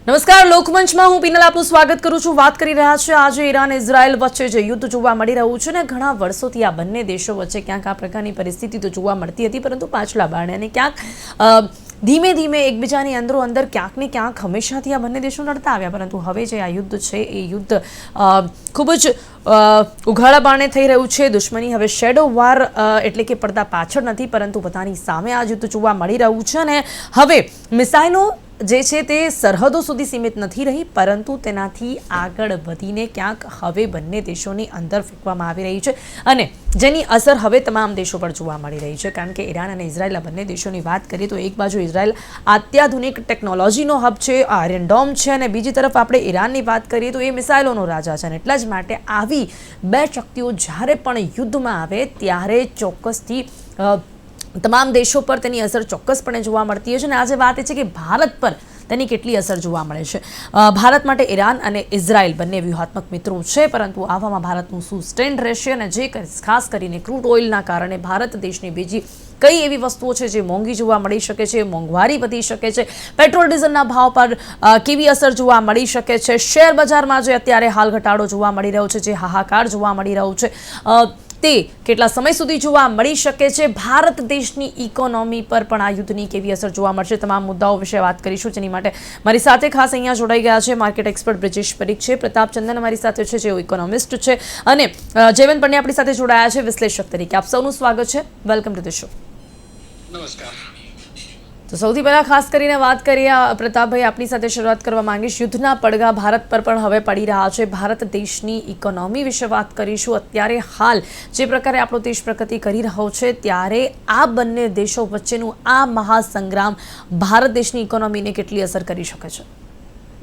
નમસ્કાર, લોકમંચમાં હું પિનલ આપનું સ્વાગત કરું છું. વાત કરી રહ્યા છે આજે ઈરાન ઇઝરાયલ વચ્ચે જે યુદ્ધ જોવા મળી રહ્યું છે ને, ઘણા વર્ષોથી આ બંને દેશો વચ્ચે ક્યાંક આ પ્રકારની પરિસ્થિતિ તો જોવા મળતી હતી, પરંતુ પાછલા બારણે અને ક્યાંક ધીમે ધીમે એકબીજાની અંદરો અંદર ક્યાંક ને ક્યાંક હંમેશાથી આ બંને દેશો લડતા આવ્યા, પરંતુ હવે જે આ યુદ્ધ છે એ યુદ્ધ ખૂબ જ ઉઘાડા બારણે થઈ રહ્યું છે. દુશ્મની હવે શેડો વાર એટલે કે પડદા પાછળ નથી, પરંતુ પોતાની સામે આ યુદ્ધ જોવા મળી રહ્યું છે. અને હવે મિસાઇલો જે છે તે સરહદો સુધી સીમિત નથી રહી, પરંતુ તેનાથી આગળ વધીને ક્યાંક હવે બંને દેશોની અંદર ફેંકવામાં આવી રહી છે, અને જેની અસર હવે તમામ દેશો પર જોવા મળી રહી છે. કારણ કે ઈરાન અને ઇઝરાયલ બંને દેશોની વાત કરીએ તો એક બાજુ ઇઝરાયલ અત્યાધુનિક ટેકનોલોજીનો હબ છે, આયર્ન ડોમ છે, અને બીજી તરફ આપણે ઈરાનની વાત કરીએ તો એ મિસાઇલોનો રાજા છે. અને એટલા જ માટે આવી બે શક્તિઓ જ્યારે પણ યુદ્ધમાં આવે ત્યારે ચોક્કસથી તમામ દેશો પર તેની અસર ચોક્કસપણે જોવા મળતી હોય છે. અને આજે વાત એ છે કે ભારત પર તેની કેટલી અસર જોવા મળે છે. ભારત માટે ઈરાન અને ઇઝરાયલ બંને વ્યૂહાત્મક મિત્રો છે, પરંતુ આવામાં ભારતનું શું સ્ટેન્ડ રહેશે, અને જે ખાસ કરીને ક્રૂડ ઓઇલના કારણે ભારત દેશની બીજી કઈ એવી વસ્તુઓ છે જે મોંઘી જોવા મળી શકે છે, મોંઘવારી વધી શકે છે, પેટ્રોલ ડીઝલના ભાવ પર કેવી અસર જોવા મળી શકે છે, શેર બજારમાં જે અત્યારે હાલ ઘટાડો જોવા મળી રહ્યો છે, જે હાહાકાર જોવા મળી રહ્યો છે, તે કેટલા સમય સુધી જોવા મળી શકે છે, ભારત દેશની ઇકોનોમી પર પણ આ યુદ્ધની કેવી અસર જોવા મળશે, તમામ મુદ્દાઓ વિશે વાત કરીશું. જેની માટે મારી સાથે ખાસ અહીંયા જોડાઈ ગયા છે માર્કેટ એક્સપર્ટ બ્રિજેશ પરીખ છે, પ્રતાપ ચંદન અમારી સાથે છે જેઓ ઇકોનોમિસ્ટ છે, અને જયવંત પંડ્યા આપણી સાથે જોડાયા છે વિશ્લેષક તરીકે. આપ સૌનું સ્વાગત છે. Welcome to the show. નમસ્કાર. તો સૌથી પહેલા ખાસ કરીને વાત કરીએ, પ્રતાપભાઈ આપની સાથે શરૂઆત કરવા માંગીશ. યુદ્ધના પડઘા ભારત પર પણ હવે પડી રહ્યા છે. ભારત દેશની ઇકોનોમી વિશે વાત કરીશું. અત્યારે હાલ જે પ્રકારે આપણો દેશ પ્રગતિ કરી રહ્યો છે, ત્યારે આ બંને દેશો વચ્ચેનું આ મહાસંગ્રામ ભારત દેશની ઇકોનોમીને કેટલી અસર કરી શકે છે?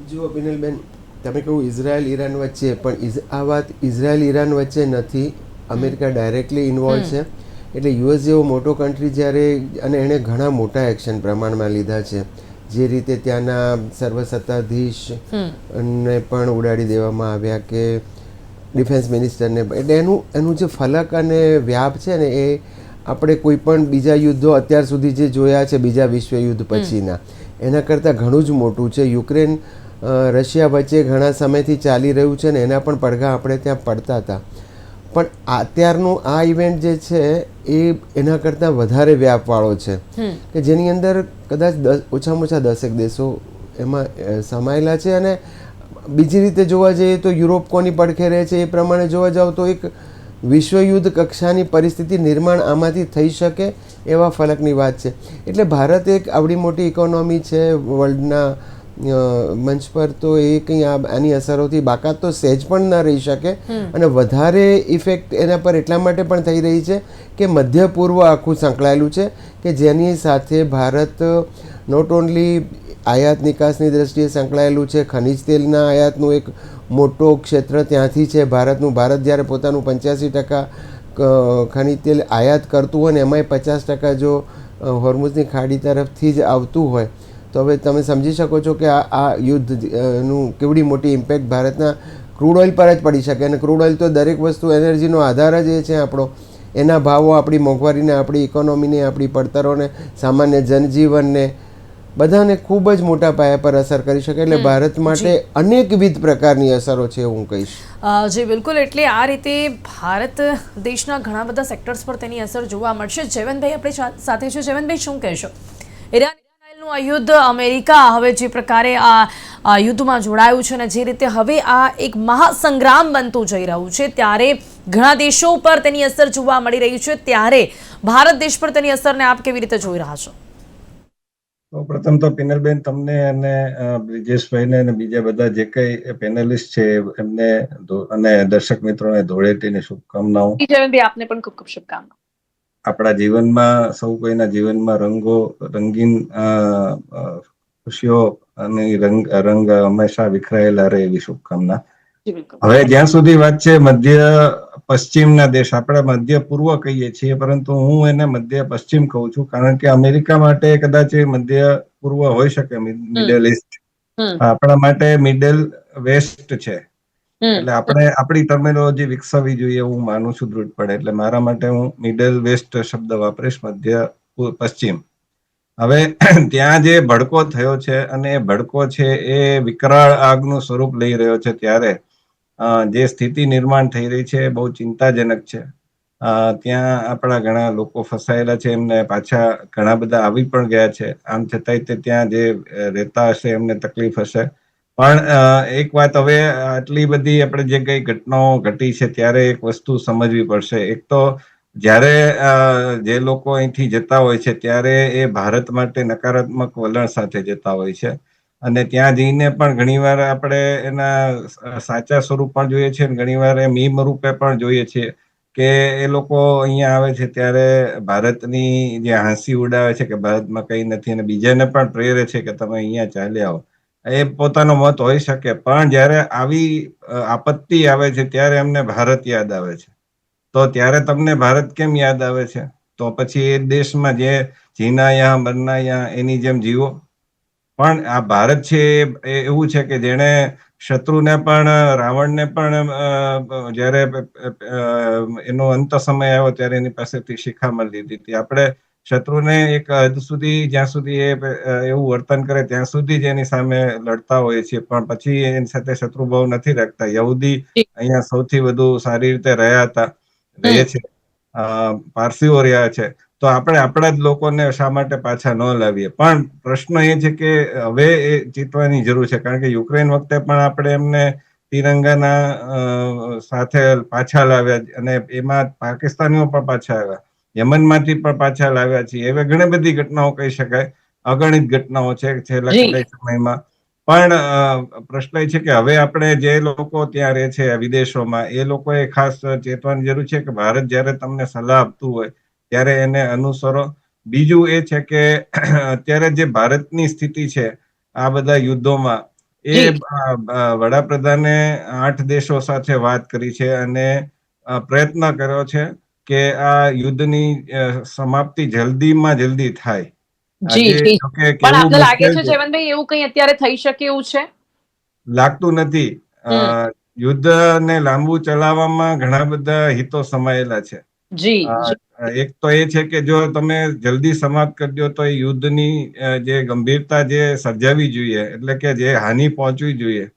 જુઓ પિનલબેન, તમે કહું ઇઝરાયલ ઈરાન વચ્ચે, પણ આ વાત ઇઝરાયલ ઈરાન વચ્ચે નથી. અમેરિકા ડાયરેક્ટલી ઇન્વોલ્વ છે. એટલે યુએસ જેવો મોટો કન્ટ્રી જ્યારે, અને એણે ઘણા મોટા એક્શન પ્રમાણમાં લીધા છે, જે રીતે ત્યાંના સર્વસત્તાધીશ ને પણ ઉડાડી દેવામાં આવ્યા, કે ડિફેન્સ મિનિસ્ટરને, એટલે એનું જે ફલક અને વ્યાપ છે ને, એ આપણે કોઈ પણ બીજા યુદ્ધો અત્યાર સુધી જે જોયા છે બીજા વિશ્વયુદ્ધ પછીના, એના કરતાં ઘણું જ મોટું છે. યુક્રેન રશિયા વચ્ચે ઘણા સમયથી ચાલી રહ્યું છે, ને એના પણ પડઘા આપણે ત્યાં પડતા હતા. પણ અત્યારનું આ ઇવેન્ટ જે છે એ એના કરતાં વધારે વ્યાપવાળો છે, કે જેની અંદર કદાચ ઓછામાં ઓછા 10 દેશો એમાં સમાયેલા છે. અને બીજી રીતે જોવા જઈએ તો યુરોપ કોની પડખે રહે છે, એ પ્રમાણે જોવા જાવ તો એક વિશ્વયુદ્ધ કક્ષાની પરિસ્થિતિ નિર્માણ આમાંથી થઈ શકે એવા ફલકની વાત છે. એટલે ભારત એક આવડી મોટી ઇકોનોમી છે વર્લ્ડના મંચ પર, તો એ કંઈ આની અસરોથી બાકાત તો સહેજ પણ ન રહી શકે. અને વધારે ઇફેક્ટ એના પર એટલા માટે પણ થઈ રહી છે કે મધ્ય પૂર્વ આખું સંકળાયેલું છે, કે જેની સાથે ભારત નોટ ઓનલી આયાત નિકાસની દ્રષ્ટિએ સંકળાયેલું છે, ખનિજ તેલના આયાતનું એક મોટો ક્ષેત્ર ત્યાંથી છે ભારતનું. ભારત જ્યારે પોતાનું 85% ખનિજ તેલ આયાત કરતું હોય ને, એમાંય 50% જો હોર્મુઝની ખાડી તરફથી જ આવતું હોય, તો હવે તમે સમજી શકો છો કે આ યુદ્ધનું કેવડી મોટી ઇમ્પેક્ટ ભારતના ક્રૂડ ઓઇલ પર જ પડી શકે. અને ક્રૂડ ઓઇલ તો દરેક વસ્તુ, એનર્જીનો આધાર જ એ છે આપણો. એના ભાવો આપણી મોંઘવારીને, આપણી ઇકોનોમીને, આપણી પડતરોને, સામાન્ય જનજીવનને, બધાને ખૂબ જ મોટા પાયા પર અસર કરી શકે. એટલે ભારત માટે અનેકવિધ પ્રકારની અસરો છે હું કહીશ. જી બિલકુલ. એટલે આ રીતે ભારત દેશના ઘણા બધા સેક્ટર્સ પર તેની અસર જોવા મળશે. જયવંતભાઈ આપણી સાથે છે. જયવંતભાઈ, શું કહેશો? ઈરાન આ યુદ્ધ, અમેરિકા હવે જે પ્રકારે આ યુદ્ધમાં જોડાયું છે, અને જે રીતે હવે આ એક મહાસંગ્રામ બનતું જઈ રહ્યું છે, ત્યારે ઘણા દેશો પર તેની અસર જોવા મળી રહી છે, ત્યારે ભારત દેશ પર તેની અસરને આપ કેવી રીતે જોઈ રહ્યા છો? પ્રથમ તો પિનલબેન, તમને અને બ્રિજેશભાઈને અને બીજા બધા જે કઈ પેનલિસ્ટ છે એમને અને દર્શક મિત્રોને ધૂળેટીની શુભકામનાઓ. જયવંતભાઈ, આપને પણ ખૂબ ખૂબ શુભકામનાઓ. આપણા જીવનમાં, સૌ કોઈના જીવનમાં રંગીન ખુશીઓ અને રંગ હંમેશા વિખરાયેલા રહે એવી શુભકામના. હવે જ્યાં સુધી વાત છે મધ્ય પશ્ચિમના દેશ, આપણે મધ્ય પૂર્વ કહીએ છીએ, પરંતુ હું એને મધ્ય પશ્ચિમ કહું છું, કારણ કે અમેરિકા માટે કદાચ એ મધ્ય પૂર્વ હોઈ શકે, મિડલ ઈસ્ટ. આપણા માટે મિડલ વેસ્ટ છે. એટલે આપણે આપણી ટર્મિનોલોજી વિકસાવવી જોઈએ, હું માનું છું દૃઢપણે. એટલે મારા માટે હું મિડલ વેસ્ટ શબ્દ વાપરીશ, મધ્ય પશ્ચિમ. હવે ત્યાં જે ભડકો થયો છે અને એ ભડકો છે એ વિકરાળ આગનું સ્વરૂપ લઈ રહ્યો છે, ત્યારે જે સ્થિતિ નિર્માણ થઈ રહી છે એ બહુ ચિંતાજનક છે. ત્યાં આપણા ઘણા લોકો ફસાયેલા છે, એમને પાછા ઘણા બધા આવી પણ ગયા છે. આમ છતાંય તે ત્યાં જે રહેતા હશે એમને તકલીફ હશે. પણ એક વાત, હવે આટલી બધી આપણે જે કઈ ઘટનાઓ ઘટી છે ત્યારે એક વસ્તુ સમજવી પડશે. એક તો જ્યારે જે લોકો અહીંથી જતા હોય છે ત્યારે એ ભારત માટે નકારાત્મક વલણ સાથે જતા હોય છે, અને ત્યાં જઈને પણ ઘણીવાર આપણે એના સાચા સ્વરૂપ પણ જોઈએ છીએ, ઘણીવાર મીમ રૂપે પણ જોઈએ છીએ કે એ લોકો અહીંયા આવે છે ત્યારે ભારતની જે હાંસી ઉડાવે છે કે ભારતમાં કંઈ નથી, અને બીજાને પણ પ્રેરે છે કે તમે અહીંયા ચાલ્યા આવો. એ પોતાનો મત હોઈ શકે, પણ જ્યારે આવી આપત્તિ આવે છે ત્યારે એમને ભારત યાદ આવે છે. તો ત્યારે તમને ભારત કેમ યાદ આવે છે? તો પછી એ દેશમાં જે જીના યાં મરના યાં એની જેમ જીવો. પણ આ ભારત છે એ એવું છે કે જેણે શત્રુને પણ, રાવણને પણ જ્યારે એનો અંત સમય આવ્યો ત્યારે એની પાસેથી શિખામણ લીધી હતી. આપણે શત્રુને એક હદ સુધી, જ્યાં સુધી એ એવું વર્તન કરે ત્યાં સુધી જ એની સામે લડતા હોઈએ છીએ, પણ પછી એની સાથે શત્રુભાવ નથી રાખતા. યહૂદી અહીંયા સૌથી વધુ સારી રીતે રહ્યા હતા, રહે છે, પારસીઓ રહ્યા છે. તો આપણે આપણા જ લોકોને શા માટે પાછા ન લાવીએ? પણ પ્રશ્ન એ છે કે હવે એ જીતવાની જરૂર છે, કારણ કે યુક્રેન વખતે પણ આપણે એમને તિરંગાના સાથે પાછા લાવ્યા, અને એમાં પાકિસ્તાનીઓ પણ પાછા આવ્યા, યમનમાંથી પણ પાછા લાવ્યા છીએ. એવી ઘણી બધી ઘટનાઓ કહી શકાય, અગણિત ઘટનાઓ છે છેલ્લા કેટલાય સમયમાં. પણ પ્રશ્ન એ છે કે હવે આપણે જે લોકો ત્યાં રહે છે વિદેશોમાં, એ લોકોએ ખાસ ચેતવાની જરૂર છે કે ભારત જ્યારે તમને સલાહ આપતું હોય ત્યારે એને અનુસરો. બીજું એ છે કે અત્યારે જે ભારતની સ્થિતિ છે આ બધા યુદ્ધોમાં, એ વડાપ્રધાને 8 દેશો સાથે વાત કરી છે અને પ્રયત્ન કર્યો છે કે આ યુદ્ધની સમાપ્તિ જલ્દીમાં જલ્દી થાય. આજે જોકે પણ કેવું આપને લાગે મુશ્કેલ છે છે, જયવંતભાઈ એવું કંઈ અત્યારે થઈ શકે એવું છે? લાગતું નથી. યુદ્ધને લાંબુ ચલાવવામાં ઘણા બધા હિતો સમાયેલા છે. એક તો એ છે કે જો તમે જલ્દી સમાપ્ત કરી દો તો એ યુદ્ધની જે ગંભીરતા જે સર્જાવી જોઈએ, એટલે કે જે હાનિ પહોંચવી જોઈએ,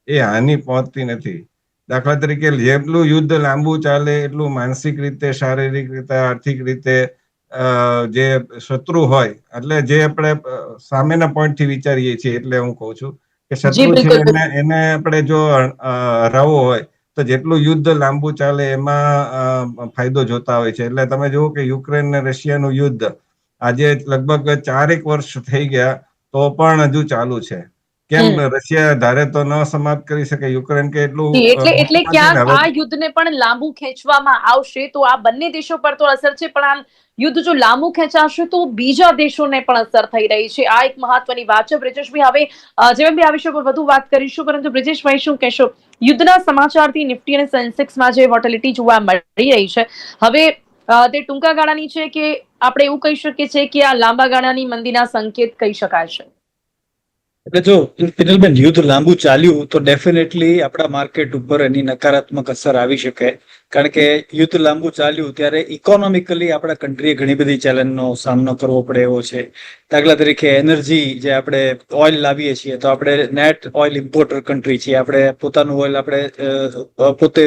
એ હાનિ પહોંચતી નથી. દાખલા તરીકે જેટલું યુદ્ધ લાંબુ ચાલે એટલું માનસિક રીતે, શારીરિક રીતે, આર્થિક રીતે જે શત્રુ હોય, એટલે જે આપણે સામેના પોઈન્ટથી વિચારીએ છીએ, એટલે હું કહું છું કે શત્રુ છે એને આપણે જો હરાવવો હોય તો જેટલું યુદ્ધ લાંબુ ચાલે એમાં ફાયદો જોતા હોય છે. એટલે તમે જુઓ કે યુક્રેન ને રશિયાનું યુદ્ધ આજે લગભગ 4 વર્ષ થઈ ગયા તો પણ હજુ ચાલુ છે. કેમ રશિયા ધારે તો ન સમાપ્ત કરી શકે, યુક્રેન કે એટલું એટલે છે ને ક્યાંક હવે. આ યુદ્ધને પણ લાંબુ ખેંચવામાં આવશે તો આ બંને દેશો પર તો અસર છે, પણ આ યુદ્ધ જો લાંબુ ખેંચાશે તો બીજા દેશોને પણ અસર થઈ રહી છે. આ એક મહત્વની વાત છે. બ્રિજેશભાઈ, હવે જેમ બી આ વિષય પર વધુ વાત કરીશું, પરંતુ બ્રિજેશભાઈ શું કહેશો? યુદ્ધના સમાચારથી નિફ્ટી અને સેન્સેક્સમાં જે વોલેટિલિટી જોવા મળી રહી છે, હવે તે ટૂંકા ગાળાની છે કે આપણે એવું કહી શકીએ છીએ કે આ લાંબા ગાળાની મંદીના સંકેત કહી શકાય છે? એટલે જો પિનલબેન, યુદ્ધ લાંબુ ચાલ્યું તો ડેફિનેટલી આપણા માર્કેટ ઉપર એની નકારાત્મક અસર આવી શકે. કારણ કે યુદ્ધ લાંબુ ચાલ્યું ત્યારે ઇકોનોમિકલી આપણા કન્ટ્રીએ ઘણી બધી ચેલેન્જનો સામનો કરવો પડે એવો છે. દાખલા તરીકે એનર્જી, જે આપણે ઓઇલ લાવીએ છીએ તો આપણે નેટ ઓઇલ ઇમ્પોર્ટર કન્ટ્રી છીએ. આપણે પોતાનું ઓઇલ આપણે પોતે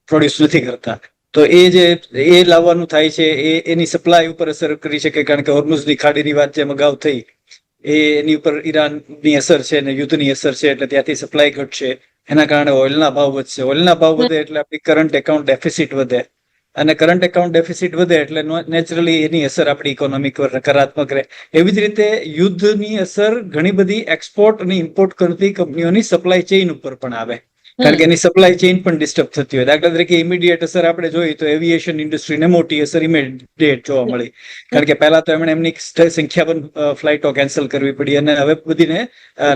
પ્રોડ્યુસ નથી કરતા. તો એ લાવવાનું થાય છે, એની સપ્લાય ઉપર અસર કરી શકે. કારણ કે હોર્મુઝની ખાડીની વાત જેમ અગાઉ થઈ, એની ઉપર ઈરાનની અસર છે અને યુદ્ધની અસર છે, એટલે ત્યાંથી સપ્લાય ઘટશે. એના કારણે ઓઇલના ભાવ વધશે. ઓઇલના ભાવ વધે એટલે આપણી કરંટ એકાઉન્ટ ડેફિસિટ વધે, અને કરંટ એકાઉન્ટ ડેફિસિટ વધે એટલે નેચરલી એની અસર આપણી ઇકોનોમી પર નકારાત્મક રહે. એવી જ રીતે યુદ્ધની અસર ઘણી બધી એક્સપોર્ટ અને ઇમ્પોર્ટ કરતી કંપનીઓની સપ્લાય ચેઇન ઉપર પણ આવે, કારણ કે એની સપ્લાય ચેઇન પણ ડિસ્ટર્બ થતી હોય. દાખલા તરીકે ઇમિડિયેટ અસર આપણે જોઈએ તો એવિએશન ઇન્ડસ્ટ્રીને મોટી અસર ઇમિડિયેટ જોવા મળી, કારણ કે પહેલા તો એમણે એમની સંખ્યાબંધ ફ્લાઇટો કેન્સલ કરવી પડી, અને હવે બધીને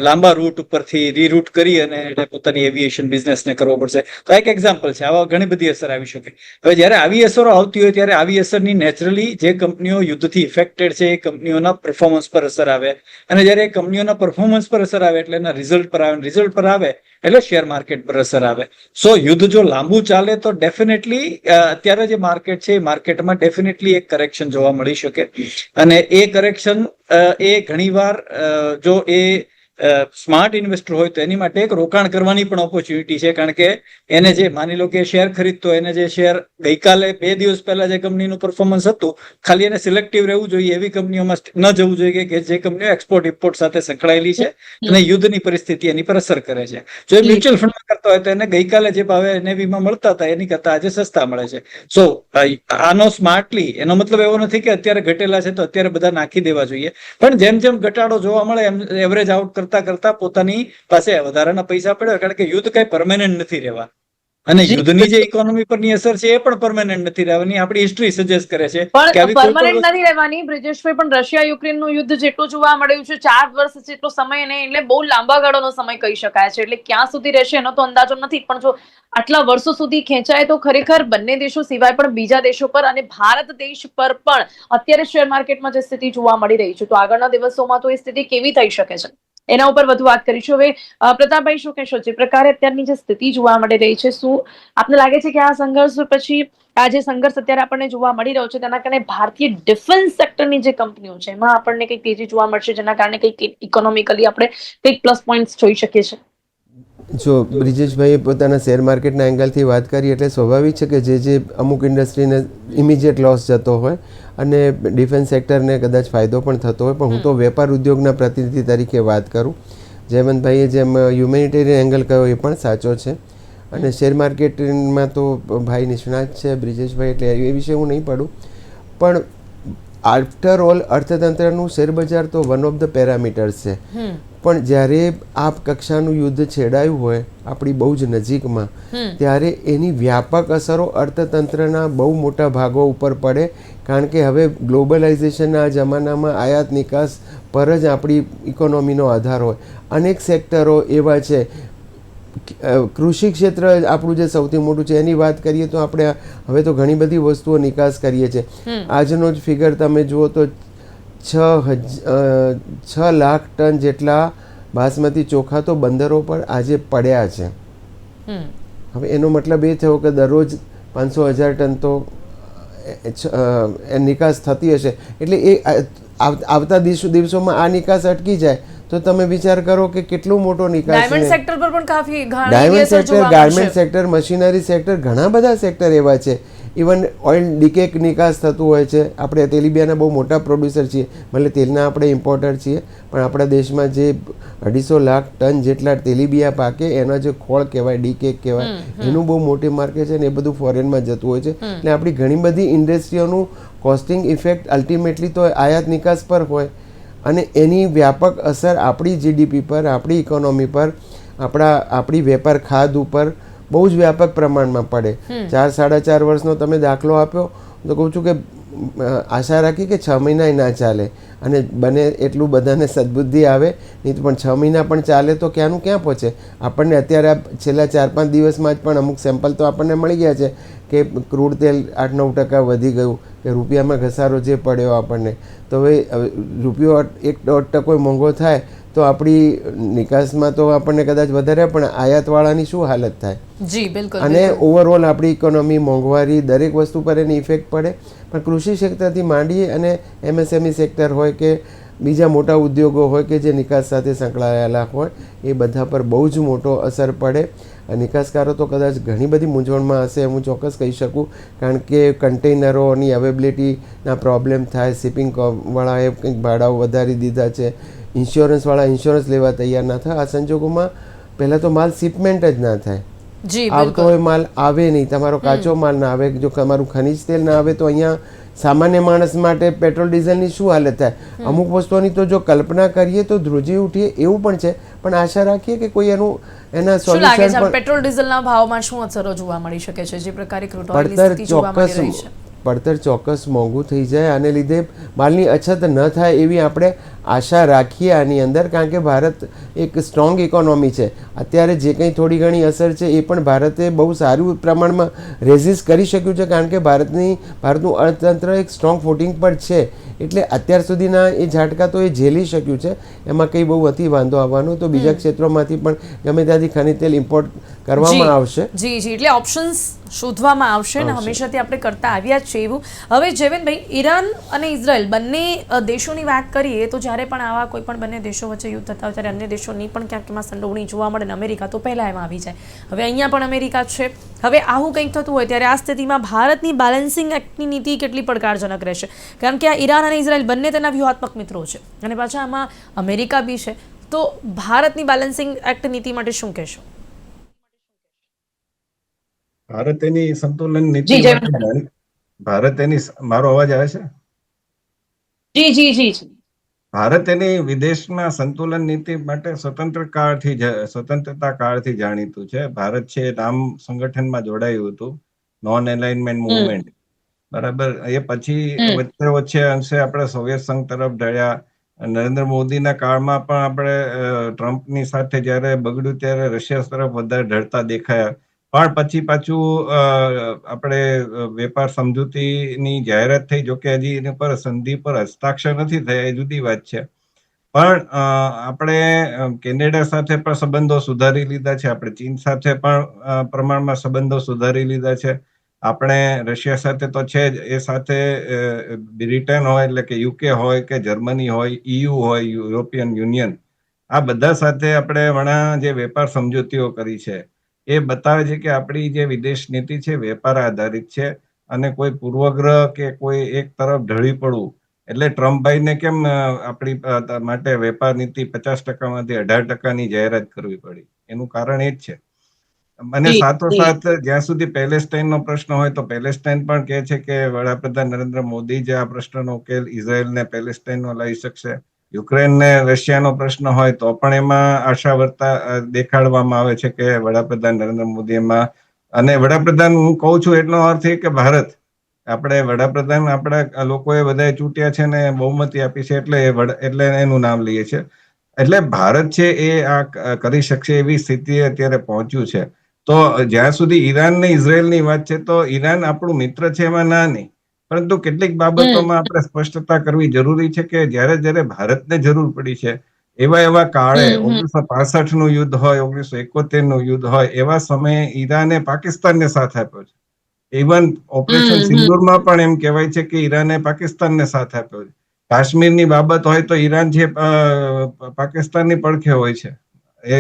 લાંબા રૂટ ઉપરથી રીરૂટ કરી અને પોતાની એવિએશન બિઝનેસને કરવો પડશે. તો એક એક્ઝામ્પલ છે. આવા ઘણી બધી અસર આવી શકે. હવે જ્યારે આવી અસરો આવતી હોય ત્યારે આવી અસરની નેચરલી જે કંપનીઓ યુદ્ધથી ઇફેક્ટેડ છે એ કંપનીઓના પરફોર્મન્સ પર અસર આવે, અને જ્યારે કંપનીઓના પરફોર્મન્સ પર અસર આવે એટલે એના રિઝલ્ટ પર આવે, રિઝલ્ટ પર આવે એટલે શેર માર્કેટ પર ઉપર અસર આવે. સો યુદ્ધ જો લાંબુ ચાલે તો ડેફિનેટલી અત્યારે જે માર્કેટ છે એ માર્કેટમાં ડેફિનેટલી એક કરેક્શન જોવા મળી શકે, અને એ કરેક્શન એ ઘણીવાર જો એ સ્માર્ટ ઇન્વેસ્ટર હોય તો એની માટે એક રોકાણ કરવાની પણ ઓપોર્ચ્યુનિટી છે, કારણ કે એને જે માની લો કે શેર ખરીદતો, એને જે શેર ગઈકાલે 2 દિવસ પહેલા જે કંપનીનું પરફોર્મન્સ હતું, ખાલી એને સિલેક્ટિવ રહેવું જોઈએ, એવી કંપનીઓમાં ન જવું જોઈએ કે જે કંપનીઓ એક્સપોર્ટ ઇમ્પોર્ટ સાથે સંકળાયેલી છે અને યુદ્ધની પરિસ્થિતિ એની પર અસર કરે છે. જો એ મ્યુચ્યુઅલ ફંડમાં કરતા હોય તો એને ગઈકાલે જે ભાવે નેવીમાં મળતા હતા એની કરતા આજે સસ્તા મળે છે. સો આનો સ્માર્ટલી, એનો મતલબ એવો નથી કે અત્યારે ઘટેલા છે તો અત્યારે બધા નાખી દેવા જોઈએ, પણ જેમ જેમ ઘટાડો જોવા મળે એમ એવરેજ આઉટ કરતા પોતાની પાસે વધારાના પૈસા પડે, કારણ કે યુદ્ધ કઈ પરમેનન્ટ નથી રહેવા, અને યુદ્ધની જે ઇકોનોમી પરની અસર છે એ પણ પરમેનન્ટ નથી રહેવાની. આપણી હિસ્ટ્રી સજેસ્ટ કરે છે કે પણ આવી કોઈ પણ પરમાનન્ટ નથી રહેવાની બ્રિજેશભાઈ, પણ રશિયા યુક્રેનનું યુદ્ધ જેટલું જોવા મળ્યું છે 4 વર્ષ જેટલો સમય નહીં, એટલે બહુ લાંબા ગાળાનો સમય કહી શકાય છે, એટલે ક્યાં સુધી રહેશે એનો તો અંદાજો નથી, પણ જો આટલા વર્ષો સુધી ખેંચાય તો ખરેખર બંને દેશો સિવાય પણ બીજા દેશો પર અને ભારત દેશ પર પણ અત્યારે શેર માર્કેટમાં જે સ્થિતિ જોવા મળી રહી છે, તો આગળના દિવસોમાં તો એ સ્થિતિ કેવી થઈ શકે છે એના ઉપર વધુ વાત કરીશું. હવે પ્રતાપભાઈ, શું કહેશો, જે પ્રકારે અત્યારની જે સ્થિતિ જોવા મળી રહી છે, શું આપને લાગે છે કે આ સંઘર્ષ પછી, આ જે સંઘર્ષ અત્યારે આપણને જોવા મળી રહ્યો છે તેના કારણે ભારતીય ડિફેન્સ સેક્ટરની જે કંપનીઓ છે એમાં આપણને કંઈક તેજી જોવા મળશે, જેના કારણે કંઈક ઇકોનોમિકલી આપણે કંઈક પ્લસ પોઈન્ટ્સ જોઈ શકીએ છીએ? જો બ્રિજેશભાઈએ પોતાના શેર માર્કેટના એંગલથી વાત કરી એટલે સ્વાભાવિક છે કે જે અમુક ઇન્ડસ્ટ્રીને ઇમિડિયેટ લોસ જતો હોય અને ડિફેન્સ સેક્ટરને કદાચ ફાયદો પણ થતો હોય, પણ હું તો વેપાર ઉદ્યોગના પ્રતિનિધિ તરીકે વાત કરું. જયવંતભાઈએ જેમ હ્યુમેનિટેરિયન એંગલ કહ્યો એ પણ સાચો છે, અને શેર માર્કેટમાં તો ભાઈ નિષ્ણાત છે બ્રિજેશભાઈ, એટલે એ વિશે હું નહીં પડું, પણ આફ્ટર ઓલ અર્થતંત્રનું શેરબજાર તો વન ઓફ ધ પેરામીટર્સ છે. પણ જ્યારે આ કક્ષાનું યુદ્ધ છેડાયું હોય આપણી બહુ જ નજીકમાં, ત્યારે એની વ્યાપક અસરો અર્થતંત્રના બહુ મોટા ભાગો ઉપર પડે, કારણ કે હવે ગ્લોબલાઇઝેશનના જમાનામાં આયાત નિકાસ પર જ આપણી ઇકોનોમીનો આધાર હોય. અનેક સેક્ટરો એવા છે, કૃષિ ક્ષેત્ર આપણું જે સૌથી મોટું છે એની વાત કરીએ તો આપણે હવે તો ઘણી બધી વસ્તુઓ નિકાસ કરીએ છીએ. આજનો જ ફિગર તમે જુઓ તો 6 લાખ ટન જેટલા બાસમતી ચોખા તો બંદરો પર આજે પડ્યા છે. હવે એનો મતલબ એ થયો કે દરરોજ 500,000 ટન તો નિકાસ થતી હશે, એટલે એ આવતા દિવસોમાં આ નિકાસ અટકી જાય તો તમે વિચાર કરો કે કેટલો મોટો નિકાસ. ડાયમંડ સેક્ટર પર પણ કાફી diamond sector, garment sector, machinery sector, ઘણા બધા સેક્ટર એવા છે. ઇવન ઓઇલ ડીકેક નિકાસ થતું હોય છે. આપણે તેલીબિયાના બહુ મોટા પ્રોડ્યુસર છીએ, ભલે તેલના આપણે ઇમ્પોર્ટર છીએ, પણ આપણા દેશમાં જે 250 લાખ ટન જેટલા તેલીબિયા પાકે એના જે ખોળ કહેવાય, ડીકેક કહેવાય, એનું બહુ મોટી માર્કેટ છે, ને એ બધું ફોરેનમાં જતું હોય છે. એટલે આપણી ઘણી બધી ઇન્ડસ્ટ્રીઓનું કોસ્ટિંગ ઇફેક્ટ અલ્ટિમેટલી તો આયાત નિકાસ પર હોય, અને એની વ્યાપક અસર આપણી જીડીપી પર, આપણી ઇકોનોમી પર, આપણી વેપાર ખાદ ઉપર બહુ જ વ્યાપક પ્રમાણમાં પડે. 4-4.5 વર્ષનો તમે દાખલો આપ્યો તો કહું છું કે આશા રાખી કે 6 મહિના ના ચાલે, અને બને એટલું બધાને સદબુદ્ધિ આવે, નહીં પણ 6 મહિના પણ ચાલે તો ક્યાંનું ક્યાં પહોંચે. આપણને અત્યારે છેલ્લા 4-5 દિવસમાં જ પણ અમુક સેમ્પલ તો આપણને મળી ગયા છે કે ક્રૂડ તેલ 8-9% વધી ગયું, કે રૂપિયામાં ઘસારો જે પડ્યો આપણને, તો હવે રૂપિયો 1% મોંઘો થાય તો આપણી નિકાસમાં તો આપણને કદાચ વધારે, પણ આયાતવાળાની શું હાલત થાય. જી બિલકુલ. અને ઓવરઓલ આપણી ઇકોનોમી, મોંઘવારી, દરેક વસ્તુ પર એની ઇફેક્ટ પડે. પણ કૃષિ ક્ષેત્રથી માંડી અને એમએસએમઈ સેક્ટર હોય કે બીજા મોટા ઉદ્યોગો હોય કે જે નિકાસ સાથે સંકળાયેલા હોય, એ બધા પર બહુ જ મોટો અસર પડે. નિકાસકારો તો કદાચ ઘણી બધી મૂંઝવણમાં હશે, હું ચોક્કસ કહી શકું, કારણ કે કન્ટેનરોની અવેબિલિટીના પ્રોબ્લેમ થાય, શિપિંગવાળાએ કંઈક ભાડાઓ વધારી દીધા છે, ઇન્સ્યોરન્સવાળા ઇન્સ્યોરન્સ લેવા તૈયાર ના થાય. આ સંજોગોમાં પહેલાં તો માલ શિપમેન્ટ જ ના થાય, આવતો હોય માલ આવે નહીં, તમારો કાચો માલ ના આવે, જો તમારું ખનીજ તેલ ના આવે તો અહીંયા સામાન્ય માણસ માટે પેટ્રોલ ડીઝલની શું હાલત થાય. અમુક વસ્તુઓની તો જો કલ્પના કરીએ તો ધ્રુજી ઉઠીએ એવું પણ છે, પણ આશા રાખીએ કે કોઈ એના સોલ્યુશન. પેટ્રોલ ડીઝલના ભાવમાં શું અસરો જોવા મળી શકે છે, જે પ્રકારે ક્રૂડ ઓઇલની સ્થિતિ જોવા મળી રહી છે? પડતર ચોક્કસ મોંઘું થઈ જાય, આને લીધે માલની અછત ન થાય એવી આપણે આશા રાખીએ આની અંદર, કારણ કે ભારત એક સ્ટ્રોંગ ઇકોનોમી છે. અત્યારે જે કંઈ થોડી ઘણી અસર છે એ પણ ભારતે બહુ સારું પ્રમાણમાં રેઝિસ્ટ કરી શક્યું છે, કારણ કે ભારતનું અર્થતંત્ર એક સ્ટ્રોંગ ફૂટિંગ પર છે. એટલે અત્યાર સુધીના એ ઝાટકા તો એ ઝેલી શક્યું છે, એમાં કંઈ બહુ નથી વાંધો આવવાનો. તો બીજા ક્ષેત્રોમાંથી પણ ગમે ત્યાંથી ખનિજ તેલ ઇમ્પોર્ટ કરવામાં આવશે. જી જી, એટલે ઓપ્શન્સ શોધવામાં આવશે ને હંમેશાથી આપણે કરતા આવ્યા જ છે એવું. હવે જયવંતભાઈ, ઈરાન અને ઇઝરાયલ બંને દેશોની વાત કરીએ તો જ્યારે પણ આવા કોઈ પણ બંને દેશો વચ્ચે યુદ્ધ થતા હોય ત્યારે અન્ય દેશોની પણ ક્યાંક એમાં સંડોવણી જોવા મળે ને અમેરિકા તો પહેલાં એમાં આવી જાય. હવે અહીંયા પણ અમેરિકા છે. હવે આવું કંઈક થતું હોય ત્યારે આ સ્થિતિમાં ભારતની બેલેન્સિંગ એક્ટની નીતિ કેટલી પડકારજનક રહેશે? કારણ કે આ ઈરાન અને ઇઝરાયલ બંને તેના વ્યૂહાત્મક મિત્રો છે અને પાછા આમાં અમેરિકા બી છે. તો ભારતની બેલેન્સિંગ એક્ટ નીતિ માટે શું કહેશો? ભારત એની સંતુલન નીતિ માટે, ભારત એની, મારો અવાજ આવે છે? જી જી જી જી. ભારત એની વિદેશમાં સંતુલન નીતિ માટે સ્વતંત્રતા કાળથી જાણીતું છે. ભારત છે નામ સંગઠનમાં જોડાયું હતું, નોન એલાઇનમેન્ટ મુવમેન્ટ, બરાબર. એ પછી વચ્ચે અંશે આપણે સોવિયત સંઘ તરફ ઢળ્યા. નરેન્દ્ર મોદીના કાળમાં પણ આપણે ટ્રમ્પની સાથે જ્યારે બગડ્યું ત્યારે રશિયા તરફ વધારે ઢળતા દેખાયા. પણ પછી પાછું આપણે વેપાર સમજૂતીની જાહેરાત થઈ, જોકે હજી એની પર સંધિ પર હસ્તાક્ષર નથી થયા, એ જુદી વાત છે. પણ આપણે કેનેડા સાથે પણ સંબંધો સુધારી લીધા છે, આપણે ચીન સાથે પણ પ્રમાણમાં સંબંધો સુધારી લીધા છે. આપણે રશિયા સાથે તો છે જ, એ સાથે બ્રિટન હોય એટલે કે યુકે હોય કે જર્મની હોય, EU હોય, યુરોપિયન યુનિયન, આ બધા સાથે આપણે ઘણા જે વેપાર સમજૂતીઓ કરી છે એ બતાવે છે કે આપણી જે વિદેશ નીતિ છે વેપાર આધારિત છે અને કોઈ પૂર્વગ્રહ કે કોઈ એક તરફ ઢળી પડવું. એટલે ટ્રમ્પભાઈને કેમ આપણી માટે વેપાર નીતિ 50%માંથી 18%ની જાહેરાત કરવી પડી, એનું કારણ એ જ છે. અને સાથોસાથ જ્યાં સુધી પેલેસ્ટાઇનનો પ્રશ્ન હોય તો પેલેસ્ટાઇન પણ કહે છે કે વડાપ્રધાન નરેન્દ્ર મોદી જે આ પ્રશ્નનો ઉકેલ ઇઝરાયલને પેલેસ્ટાઇનનો લાવી શકશે. યુક્રેન ને રશિયાનો પ્રશ્ન હોય તો પણ એમાં આશા દેખાડવામાં આવે છે કે વડાપ્રધાન નરેન્દ્ર મોદી એમાં, અને વડાપ્રધાન હું કહું છું એટલો અર્થ એ કે ભારત, આપણે વડાપ્રધાન આપણા લોકોએ બધાએ ચૂંટ્યા છે ને બહુમતી આપી છે એટલે એનું નામ લઈએ છે. એટલે ભારત છે એ આ કરી શકશે એવી સ્થિતિએ અત્યારે પહોંચ્યું છે. તો જ્યાં સુધી ઈરાન ને ઇઝરાયલની વાત છે તો ઈરાન આપણું મિત્ર છે એમાં ના નહીં, પરંતુ કેટલીક બાબતોમાં આપણે સ્પષ્ટતા કરવી જરૂરી છે કે જ્યારે ભારતને જરૂર પડી છે એવા કાળે 1965 નું યુદ્ધ હોય, 1971 નું યુદ્ધ હોય, એવા સમયે ઈરાને પાકિસ્તાનને સાથ આપ્યો છે. ઇવન ઓપરેશન સિંદૂરમાં પણ એમ કહેવાય છે કે ઈરાને પાકિસ્તાનને સાથ આપ્યો છે. કાશ્મીરની બાબત હોય તો ઈરાન જે પાકિસ્તાનની પડખે હોય છે. એ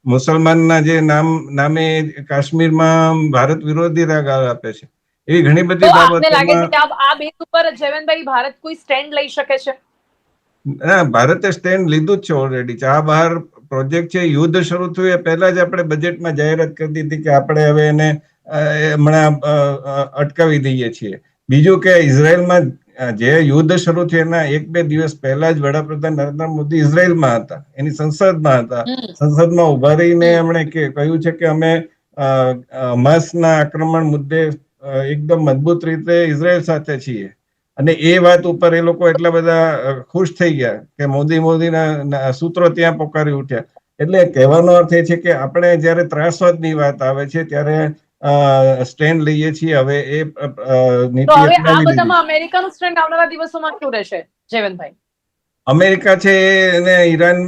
મુસલમાનના જે નામે કાશ્મીરમાં ભારત વિરોધી રાગ આપે છે. એવી ઘણી બધી આપને લાગે છે બાબતોમાં કે આ બેઝ ઉપર જયવંતભાઈ ભારત કોઈ સ્ટેન્ડ લઈ શકે છે? ભારતે સ્ટેન્ડ લીધું જ છે ઓલરેડી. ચાબહાર પ્રોજેક્ટ છે, યુદ્ધ શરૂ થયું એ પહેલા જ આપણે બજેટમાં જાહેરાત કરી દીધી કે આપણે હવે એને હમણાં અટકાવી દઈએ છીએ. બીજું કે ઇઝરાયલમાં જે યુદ્ધ શરૂ થયું એના 1-2 દિવસ પહેલા જ વડાપ્રધાન નરેન્દ્ર મોદી ઇઝરાયલમાં હતા, એની સંસદમાં હતા. સંસદમાં ઉભા રહીને એમણે કહ્યું છે કે અમે હમાસના આક્રમણ મુદ્દે એકદમ મજબૂત રીતે ઇઝરાયલ સાથે છીએ. અને એ વાત ઉપર એ લોકો એટલા બધા ખુશ થઈ ગયા કે મોદીના સૂત્રો ત્યાં પોકારી ઉઠ્યા. એટલે કહેવાનો અર્થ એ છે કે આપણે જયારે ત્રાસવાદની વાત આવે છે ત્યારે સ્ટેન્ડ લઈએ છીએ. હવે એ નીતિ હવે આ અપનાવી લીધી. બધામાં અમેરિકાનું સ્ટેન્ડ આવનારા દિવસોમાં શું રહેશે જયવંતભાઈ? અમેરિકા છે એને ઈરાન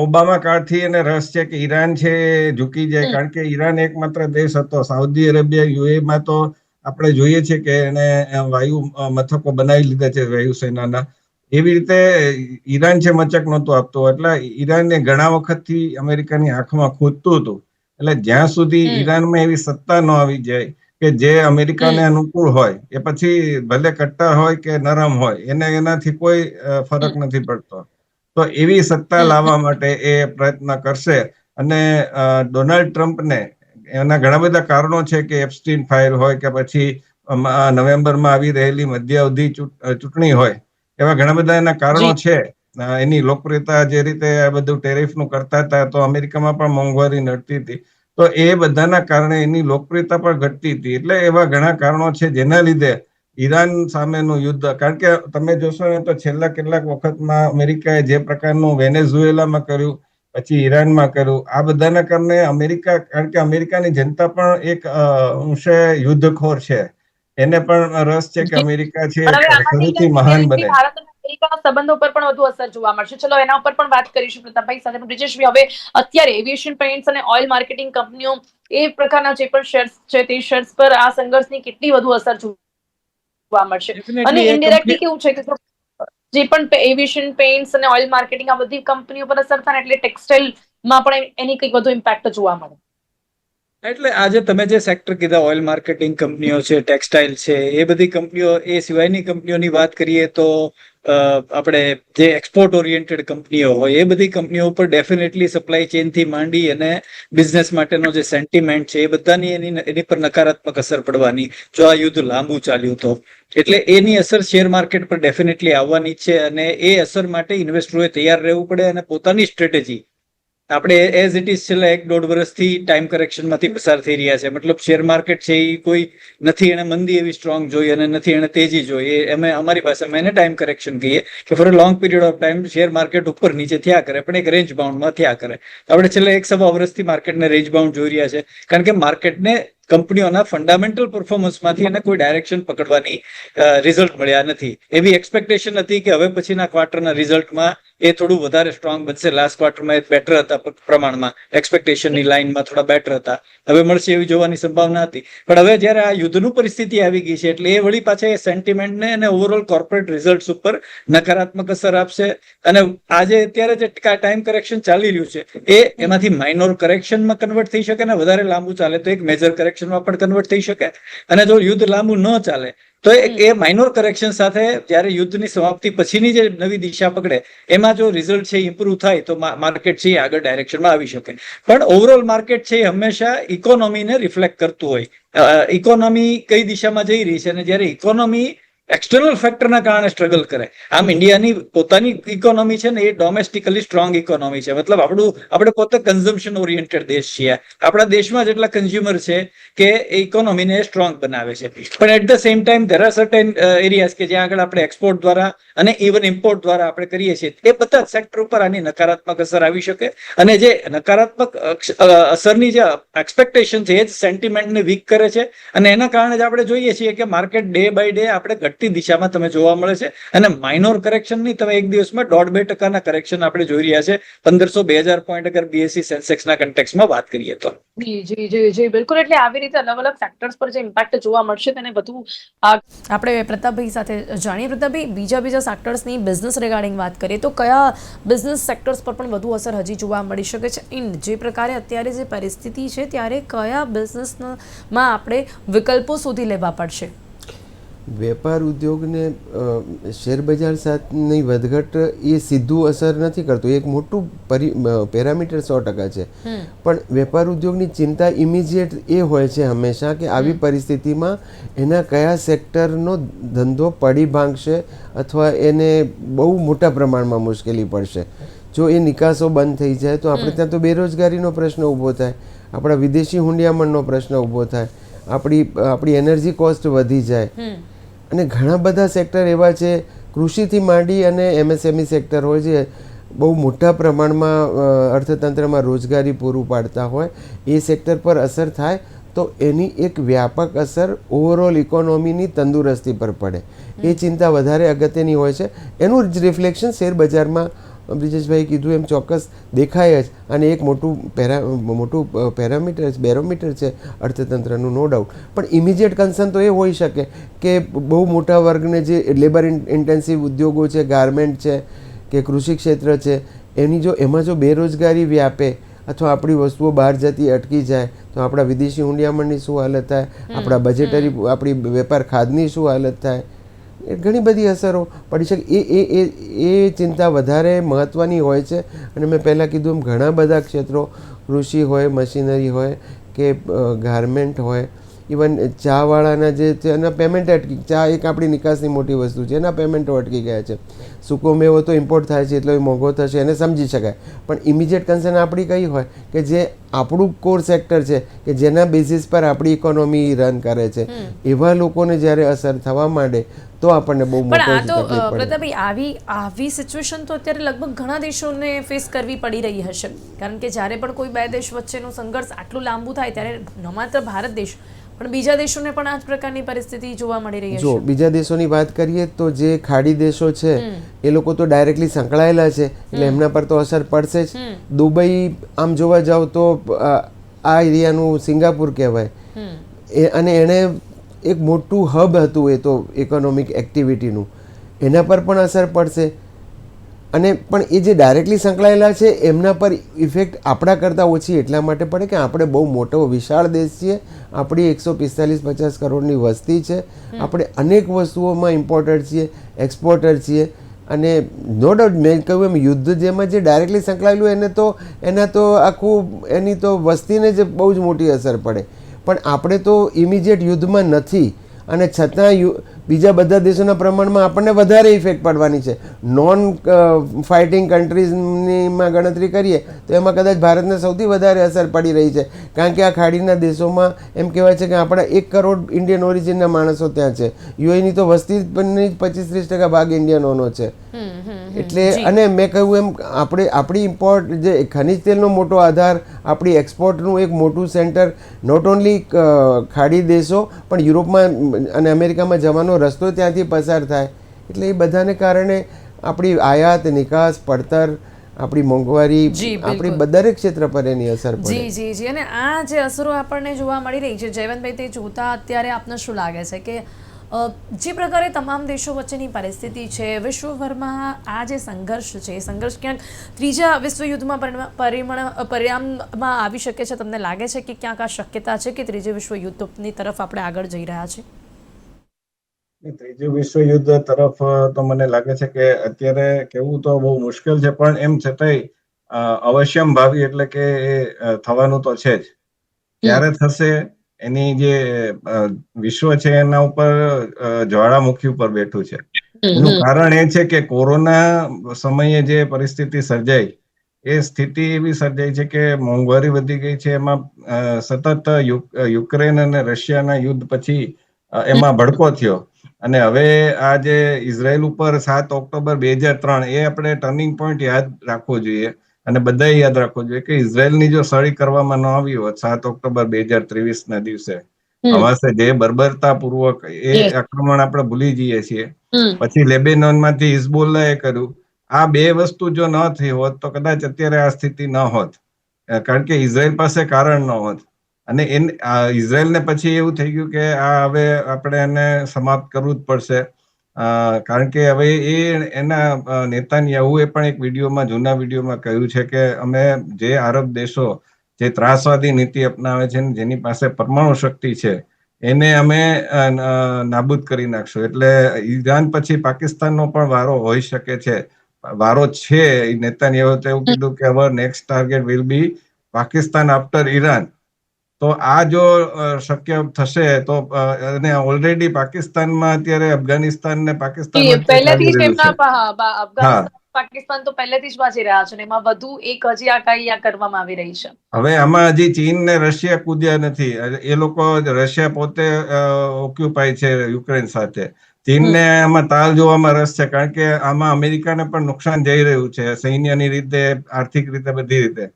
ઓબામા કાળથી એને રસ છે કે ઈરાન છે ઝૂકી જાય, કારણ કે ઈરાન એકમાત્ર દેશ હતો. સાઉદી અરેબિયા, યુએમાં તો આપણે જોઈએ છે કે એને વાયુ મથકો બનાવી લીધા છે વાયુસેનાના. એવી રીતે ઈરાન છે મચક નહોતું આપતું, એટલે ઈરાનને ઘણા વખતથી અમેરિકાની આંખમાં ખૂંદતું હતું. એટલે જ્યાં સુધી ઈરાનમાં એવી સત્તા ન આવી જાય કે જે અમેરિકાને અનુકૂળ હોય, એ પછી ભલે કટ્ટર હોય કે નરમ હોય, એનાથી કોઈ ફરક નથી પડતો. તો એવી સત્તા લાવવા માટે એ પ્રયત્ન કરશે. અને ડોનાલ્ડ ટ્રમ્પને એના ઘણા બધા કારણો છે કે એપ્સ્ટીન ફાઇલ હોય કે પછી નવેમ્બરમાં આવી રહેલી મધ્ય અવધિ ચૂંટણી હોય, એવા ઘણા બધા એના કારણો છે. એની લોકપ્રિયતા જે રીતે આ બધું ટેરિફનું કરતા હતા તો અમેરિકામાં પણ મોંઘવારી નડતી હતી, તો એ બધાના કારણે એની લોકપ્રિયતા પણ ઘટતી હતી. એટલે એવા ઘણા કારણો છે જેના લીધે ઈરાન સામેનું યુદ્ધ, કારણ કે તમે જોશો ને તો છેલ્લા કેટલાક વખતમાં અમેરિકાએ જે પ્રકારનું વેનેઝુએલામાં કર્યું, પછી ઈરાનમાં કર્યું, આ બધાના કારણે અમેરિકા, કારણ કે અમેરિકાની જનતા પણ એક અંશે યુદ્ધખોર છે, એને પણ રસ છે કે અમેરિકા છે પણ હવે આનાથી ફરીથી ક્યાંક મહાન અમેરિકી બને. ભારત અને અમેરિકાના સંબંધો પર પણ વધુ અસર જોવા મળશે. ચલો એના ઉપર પણ વાત કરીશું પ્રતાપભાઈ સાથે. બ્રિજેશભાઈ, હવે અત્યારે એવિએશન પેઇન્ટ્સ અને ઓઇલ માર્કેટિંગ કંપનીઓ એ પ્રકારના જે પણ શેર્સ છે તે શેર્સ પર આ સંઘર્ષની કેટલી વધુ અસર જોવા મળશે? અને ડેફિનેટલી એ ઇનડાયરેક્ટલી કંપની કેવું છે કે જે પણ એવિએશન પેઇન્ટ્સ અને ઓઇલ માર્કેટિંગ આ બધી કંપનીઓ પર અસર થાય એટલે ટેક્સટાઇલમાં પણ એની કંઈક વધુ ઇમ્પેક્ટ જોવા મળે. એટલે આજે તમે જે સેક્ટર કીધા, ઓઇલ માર્કેટિંગ કંપનીઓ છે, ટેક્સટાઇલ છે, એ બધી કંપનીઓ, એ સિવાયની કંપનીઓની વાત કરીએ તો આપણે જે એક્સપોર્ટ ઓરિએન્ટેડ કંપનીઓ હોય એ બધી કંપનીઓ ઉપર ડેફિનેટલી સપ્લાય ચેનથી માંડી અને બિઝનેસ માટેનો જે સેન્ટિમેન્ટ છે એ બધાની એની પર નકારાત્મક અસર પડવાની, જો આ યુદ્ધ લાંબુ ચાલ્યું તો. એટલે એની અસર શેર માર્કેટ પર ડેફિનેટલી આવવાની છે અને એ અસર માટે ઇન્વેસ્ટરોએ તૈયાર રહેવું પડે અને પોતાની સ્ટ્રેટેજી આપણે એઝ ઇટ ઇઝ છેલ્લા 1-1.5 વર્ષથી ટાઈમ કરેક્શનમાંથી પસાર થઈ રહ્યા છે. મતલબ શેર માર્કેટ છે એ કોઈ નથી એને મંદી એવી સ્ટ્રોંગ જોઈ અને નથી એને તેજી જોઈ. અમે અમારી ભાષામાં એને ટાઈમ કરેક્શન કહીએ કે for a long period of time share market ઉપર નીચે થયા કરે, પણ એક રેન્જ બાઉન્ડમાં થયા કરે. આપણે છેલ્લા 1-1.25 વર્ષથી માર્કેટને રેન્જ બાઉન્ડ જોઈ રહ્યા છે, કારણ કે માર્કેટને કંપનીઓના ફંડામેન્ટલ પરફોર્મન્સમાંથી એને કોઈ ડાયરેક્શન પકડવાની રિઝલ્ટ મળ્યા નથી. એવી એક્સપેક્ટેશન હતી કે હવે પછીના ક્વાર્ટરના રિઝલ્ટમાં એ થોડું વધારે સ્ટ્રોંગ બનશે. લાસ્ટ ક્વાર્ટરમાં એ બેટર હતા પ્રમાણમાં, એક્સપેક્ટેશનની લાઇનમાં થોડા બેટર હતા. હવે મળશે એવી જોવાની સંભાવના હતી. પણ હવે જ્યારે આ યુદ્ધનું પરિસ્થિતિ આવી ગઈ છે એટલે એ વળી પાછા એ સેન્ટિમેન્ટને અને ઓવરઓલ કોર્પોરેટ રિઝલ્ટ્સ ઉપર નકારાત્મક અસર આપશે. અને આજે અત્યારે જે ટાઈમ કરેક્શન ચાલી રહ્યું છે એ એમાંથી માઇનોર કરેક્શનમાં કન્વર્ટ થઈ શકે, ને વધારે લાંબુ ચાલે તો એક મેજર કરેક્શનમાં પણ કન્વર્ટ થઈ શકે. અને જો યુદ્ધ લાંબુ ન ચાલે તો એ માઇનોર કરેક્શન સાથે જ્યારે યુદ્ધની સમાપ્તિ પછીની જે નવી દિશા પકડે એમાં જો રિઝલ્ટ છે ઇમ્પ્રુવ થાય તો માર્કેટ છે એ આગળ ડાયરેક્શનમાં આવી શકે. પણ ઓવરઓલ માર્કેટ છે એ હંમેશા ઇકોનોમીને રિફ્લેક્ટ કરતું હોય. ઇકોનોમી કઈ દિશામાં જઈ રહી છે, અને જ્યારે ઇકોનોમી એક્સટર્નલ ફેક્ટરના કારણે સ્ટ્રગલ કરે, આમ ઇન્ડિયાની પોતાની ઇકોનોમી છે ને એ ડોમેસ્ટિકલી સ્ટ્રોંગ ઇકોનોમી છે. મતલબ આપણે પોતે કન્ઝમ્પશન ઓરિએન્ટેડ દેશ છીએ. આપણા દેશમાં જેટલા કન્ઝ્યુમર છે કે એ ઇકોનોમીને સ્ટ્રોંગ બનાવે છે. પણ at the same time there are certain areas કે જ્યાં આગળ આપણે એક્સપોર્ટ દ્વારા અને ઇવન ઇમ્પોર્ટ દ્વારા આપણે કરીએ છીએ, એ બધા સેક્ટર ઉપર આની નકારાત્મક અસર આવી શકે. અને જે નકારાત્મક અસરની જે એક્સપેક્ટેશન છે એ જ સેન્ટિમેન્ટને વીક કરે છે. અને એના કારણે જ આપણે જોઈએ છીએ કે માર્કેટ ડે બાય ડે આપણે ઘટતી દિશામાં તમે જોવા મળે છે. અને માઇનોર કરેક્શન નહીં, તમે એક દિવસમાં 1.5-2% કરેક્શન આપણે જોઈ રહ્યા છે 1500-2000 પોઈન્ટ અગર બીએસસી સેન્સેક્સના કન્ટેક્સમાં વાત કરીએ તો. જી બિલકુલ. એટલે આવી રીતે અલગ અલગ ફેક્ટર્સ પર જે ઇમ્પેક્ટ જોવા મળશે તેને બધું આપણે પ્રતાપભાઈ સાથે જાણીએ. પ્રતાપભાઈ, બીજા સેક્ટર્સની બિઝનેસ રિગાર્ડિંગ વાત કરીએ તો કયા બિઝનેસ સેક્ટર્સ પર પણ વધુ અસર હજી જોવા મળી શકે છે? જે પ્રકારે અત્યારે જે પરિસ્થિતિ છે ત્યારે કયા બિઝનેસમાં આપણે વિકલ્પો શોધી લેવા પડશે? વેપાર ઉદ્યોગને શેરબજાર સાથની વધઘટ એ સીધું અસર નથી કરતું, એક મોટું પેરામીટર 100% છે. પણ વેપાર ઉદ્યોગની ચિંતા ઇમિજિએટ એ હોય છે હંમેશા કે આવી પરિસ્થિતિમાં એના કયા સેક્ટરનો ધંધો પડી ભાંગશે અથવા એને બહુ મોટા પ્રમાણમાં મુશ્કેલી પડશે. જો એ નિકાસો બંધ થઈ જાય તો આપણે ત્યાં તો બેરોજગારીનો પ્રશ્ન ઊભો થાય, આપણા વિદેશી હુંડિયામણનો પ્રશ્ન ઊભો થાય, આપણી એનર્જી કોસ્ટ વધી જાય. અને ઘણા બધા સેક્ટર એવા છે, કૃષિથી માંડી અને એમએસએમઈ સેક્ટર હોય છે, બહુ મોટા પ્રમાણમાં અર્થતંત્રમાં રોજગારી પૂરું પાડતા હોય. એ સેક્ટર પર અસર થાય તો એની એક વ્યાપક અસર ઓવરઓલ ઇકોનોમીની તંદુરસ્તી પર પડે. એ ચિંતા વધારે અગત્યની હોય છે. એનું જ રિફ્લેક્શન શેર બજારમાં બ્રિજેશભાઈ કીધું એમ ચોક્કસ દેખાય જ. અને એક મોટું પેરામીટર બેરોમીટર છે અર્થતંત્રનું, નો ડાઉટ. પણ ઇમિડિયેટ કન્સર્ન તો એ હોઈ શકે કે બહુ મોટા વર્ગને જે લેબર ઇન્ટેન્સિવ ઉદ્યોગો છે, ગાર્મેન્ટ છે કે કૃષિ ક્ષેત્ર છે, એમાં જો બેરોજગારી વ્યાપે અથવા આપણી વસ્તુઓ બહાર જતી અટકી જાય તો આપણા વિદેશી હુંડિયામણની શું હાલત થાય, આપણા બજેટરી આપણી વેપાર ખાધની શું હાલત થાય, એ ઘણી બધી અસરો પડી શકે. એ ચિંતા વધારે મહત્ત્વની હોય છે. અને મેં પહેલાં કીધું એમ ઘણા બધા ક્ષેત્રો, કૃષિ હોય, મશીનરી હોય કે ગાર્મેન્ટ હોય, ઇવન ચાવાળાના જે છે એના પેમેન્ટ અટકી, ચા એક આપણી નિકાસની મોટી વસ્તુ છે, એના પેમેન્ટો અટકી ગયા છે. સૂકો મેવો તો ઇમ્પોર્ટ થાય છે એટલો મોંઘો થશે એને સમજી શકાય, પણ ઇમિડિયેટ કન્સર્ન આપણી કઈ હોય કે જે આપણું કોર સેક્ટર છે કે જેના બેઝિસ પર આપણી ઇકોનોમી રન કરે છે, એવા લોકોને જ્યારે અસર થવા માંડે તો આપણને બહુ પણ આ મોટો તો તકલીફ પડે. પ્રતાપભાઈ આવી સિચ્યુએશન તો અત્યારે લગભગ ઘણા દેશોને ફેસ કરવી પડી રહી હશે, કારણ કે જ્યારે પણ કોઈ બે દેશ વચ્ચેનો સંઘર્ષ આટલું લાંબુ થાય ત્યારે ન માત્ર ભારત દેશ પણ બીજા દેશોને પણ આ જ પ્રકારની પરિસ્થિતિ જોવા મળી રહી જો હશે. બીજા દેશોની વાત કરીએ તો જે ખાડી દેશો છે એ લોકો તો ડાયરેક્ટલી સંકળાયેલા છે એટલે એમના પર તો અસર પડશે જ. દુબઈ આમ જોવા જાવ તો આ એરિયાનું સિંગાપુર કહેવાય, અને એણે એક મોટું હબ હતું એ તો ઇકોનોમિક એક્ટિવિટીનું, એના પર પણ અસર પડશે. અને પણ એ જે ડાયરેક્ટલી સંકળાયેલા છે એમના પર ઇફેક્ટ આપણા કરતાં ઓછી એટલા માટે પડે કે આપણે બહુ મોટો વિશાળ દેશ છીએ, આપણી 145-50 કરોડની વસ્તી છે, આપણે અનેક વસ્તુઓમાં ઇમ્પોર્ટર છીએ, એક્સપોર્ટર છીએ. અને નો ડાઉટ મેં કહ્યું એમ યુદ્ધ જેમાં જે ડાયરેક્ટલી સંકળાયેલું એના તો આખું એની તો વસ્તીને જ બહુ જ મોટી અસર પડે, પણ આપણે તો ઇમિડિયેટ યુદ્ધમાં નથી અને છતાં બીજા બધા દેશોના પ્રમાણમાં આપણને વધારે ઇફેક્ટ પડવાની છે. નોન ફાઇટિંગ કન્ટ્રીઝમાં ગણતરી કરીએ તો એમાં કદાચ ભારતને સૌથી વધારે અસર પડી રહી છે, કારણ કે આ ખાડીના દેશોમાં એમ કહેવાય છે કે આપણા 1 કરોડ ઇન્ડિયન ઓરિજિનના માણસો ત્યાં છે. યુએની તો વસ્તી પણ 25-30% ભાગ ઇન્ડિયનોનો છે. એટલે અને મેં કહ્યું એમ આપણી ઇમ્પોર્ટ જે ખનિજ તેલનો મોટો આધાર, આપણી એક્સપોર્ટનું એક મોટું સેન્ટર નોટ ઓન્લી ખાડી દેશો પણ યુરોપમાં અને અમેરિકામાં જવાનો રસ્તો ત્યાંથી પસાર થાય, એટલે એ બધાને કારણે આપણી આયાત નિકાસ પડતર, આપણી મોંઘવારી, આપણી દરેક ક્ષેત્ર પર એની અસર પડે. જી. અને આ જે અસરો આપણને જોવા મળી રહી છે જયવંતભાઈ, તે જોતા અત્યારે આપને શું લાગે છે કે જે પ્રકારે તમામ દેશો વચ્ચેની પરિસ્થિતિ છે, વિશ્વભરમાં આ જે સંઘર્ષ છે એ સંઘર્ષ ક્યાંક ત્રીજા વિશ્વયુદ્ધમાં પરિણામમાં આવી શકે છે? તમને લાગે છે કે ક્યાંક આ શક્યતા છે કે ત્રીજે વિશ્વયુદ્ધની તરફ આપણે આગળ જઈ રહ્યા છીએ? ત્રીજું વિશ્વયુદ્ધ તરફ તો મને લાગે છે કે અત્યારે કહેવું તો બહુ મુશ્કેલ છે, પણ એમ છતાંય અવશ્યમ ભાવી એટલે કે એ થવાનું તો છે જ. ક્યારે થશે એની જે વિશ્વ છે એના ઉપર જ્વાળામુખી ઉપર બેઠું છે. એનું કારણ એ છે કે કોરોના સમયે જે પરિસ્થિતિ સર્જાઈ એ સ્થિતિ એવી સર્જાઈ છે કે મોંઘવારી વધી ગઈ છે. એમાં સતત યુક્રેન અને રશિયાના યુદ્ધ પછી એમાં ભડકો થયો, અને હવે આ જે ઇઝરાયલ ઉપર 7 ઓક્ટોબર 2003 એ આપણે ટર્નિંગ પોઈન્ટ યાદ રાખવો જોઈએ, અને બધાએ યાદ રાખવું જોઈએ કે ઇઝરાયલની જો સળી કરવામાં ન આવી હોત 7 ઓક્ટોબર 2023 ના દિવસે, હમાસે જે બર્બરતાપૂર્વક એ આક્રમણ આપણે ભૂલી જઈએ છીએ, પછી લેબેનોનમાંથી હિઝબોલ્લાએ કર્યું, આ બે વસ્તુ જો ન થઈ હોત તો કદાચ અત્યારે આ સ્થિતિ ન હોત, કારણ કે ઇઝરાયલ પાસે કારણ ન હોત. અને ઇઝરાયલને પછી એવું થઈ ગયું કે આ હવે આપણે એને સમાપ્ત કરવું જ પડશે, કારણ કે હવે એના નેતાન્યાહુએ પણ એક જૂના વિડીયોમાં કહ્યું છે કે અમે જે આરબ દેશો જે ત્રાસવાદી નીતિ અપનાવે છે જેની પાસે પરમાણુ શક્તિ છે એને અમે નાબૂદ કરી નાખશું. એટલે ઈરાન પછી પાકિસ્તાનનો પણ વારો હોઈ શકે છે, વારો છે. નેતાન્યાહુએ તો એવું કીધું કે અવર next target will be Pakistan after Iran. તો આ જો શક્ય થશે તો, અને ઓલરેડી પાકિસ્તાનમાં અત્યારે અફઘાનિસ્તાન ને પાકિસ્તાન પહેલેથી જ અફઘાનિસ્તાન પાકિસ્તાન તો પહેલેથી જ વાંચી રહ્યા છે, એમાં વધુ એક હજી આ કરવામાં આવી રહી છે. હવે આમાં હજી ચીન ને રશિયા કૂદ્યા નથી, એ લોકો રશિયા પોતે ઓક્યુપાય છે યુક્રેન સાથે. ચીનને આમાં તાલ જોવામાં રસ છે, કારણ કે આમાં અમેરિકાને પણ નુકસાન જઈ રહ્યું છે, સૈન્યની રીતે, આર્થિક રીતે, બધી રીતે.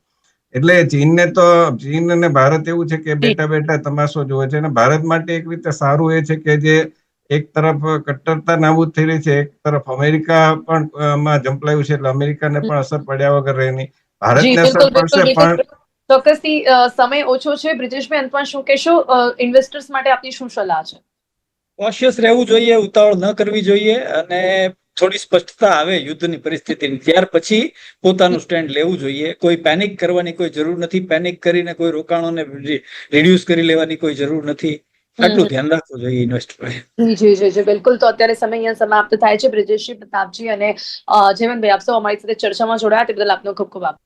એટલે ચીન અને ભારત એવું છે કે બેઠા તમાશો જોવે છે, અને ભારત માટે એક રીતે સારું એ છે કે જે એક તરફ કટ્ટરતા નાબૂદ થઈ રહી છે, એક તરફ અમેરિકા પણ આમાં ઝંપલાયું છે, એટલે અમેરિકાને પણ અસર પડ્યા વગર રહે નહીં. ભારતને અસર પડશે પણ ચોક્કસથી સમય ઓછો છે. બ્રિજેશભાઈ, અંતમાં શું કહેશો? ઇન્વેસ્ટર્સ માટે આપની શું સલાહ છે? કોશિયસ રહેવું જોઈએ, ઉતાવળ ન કરવી જોઈએ, અને થોડી સ્પષ્ટતા આવે યુદ્ધની પરિસ્થિતિની ત્યાર પછી પોતાનું સ્ટેન્ડ લેવું જોઈએ. કોઈ પેનિક કરવાની કોઈ જરૂર નથી, પેનિક કરીને કોઈ રોકાણોને રિડ્યુસ કરી લેવાની કોઈ જરૂર નથી. આટલું ધ્યાન રાખવું જોઈએ ઇન્વેસ્ટરોએ. જી બિલકુલ. તો અત્યારે સમય અહીંયા સમાપ્ત થાય છે. બ્રિજેશજી, પ્રતાપજી અને જયવંતભાઈ, આપ સૌ અમારી સાથે ચર્ચામાં જોડાયા તે બદલ આપનો ખૂબ ખૂબ આભાર.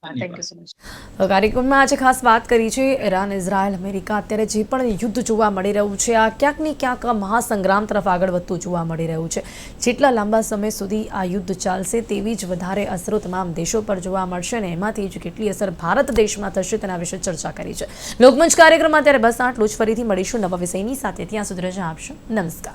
Thank you so much. તો કાર્યક્રમમાં આજે ખાસ વાત કરી છે ઈરાન, ઇઝરાયલ, અમેરિકા અત્યારે જે પણ યુદ્ધ જોવા મળી રહ્યું છે આ ક્યાંક ને ક્યાંક મહાસંગ્રામ તરફ આગળ વધતું જોવા મળી રહ્યું છે. જેટલા લાંબા સમય સુધી આ યુદ્ધ ચાલશે તેવી જ વધારે અસરો તમામ દેશો પર જોવા મળશે અને એમાંથી જ કેટલી અસર ભારત દેશમાં થશે તેના વિશે ચર્ચા કરી છે. લોકમંચ કાર્યક્રમમાં અત્યારે બસ આટલું જ. ફરીથી મળીશું નવા વિષયની સાથે. ત્યાં સુધી રજા આપશો. નમસ્કાર.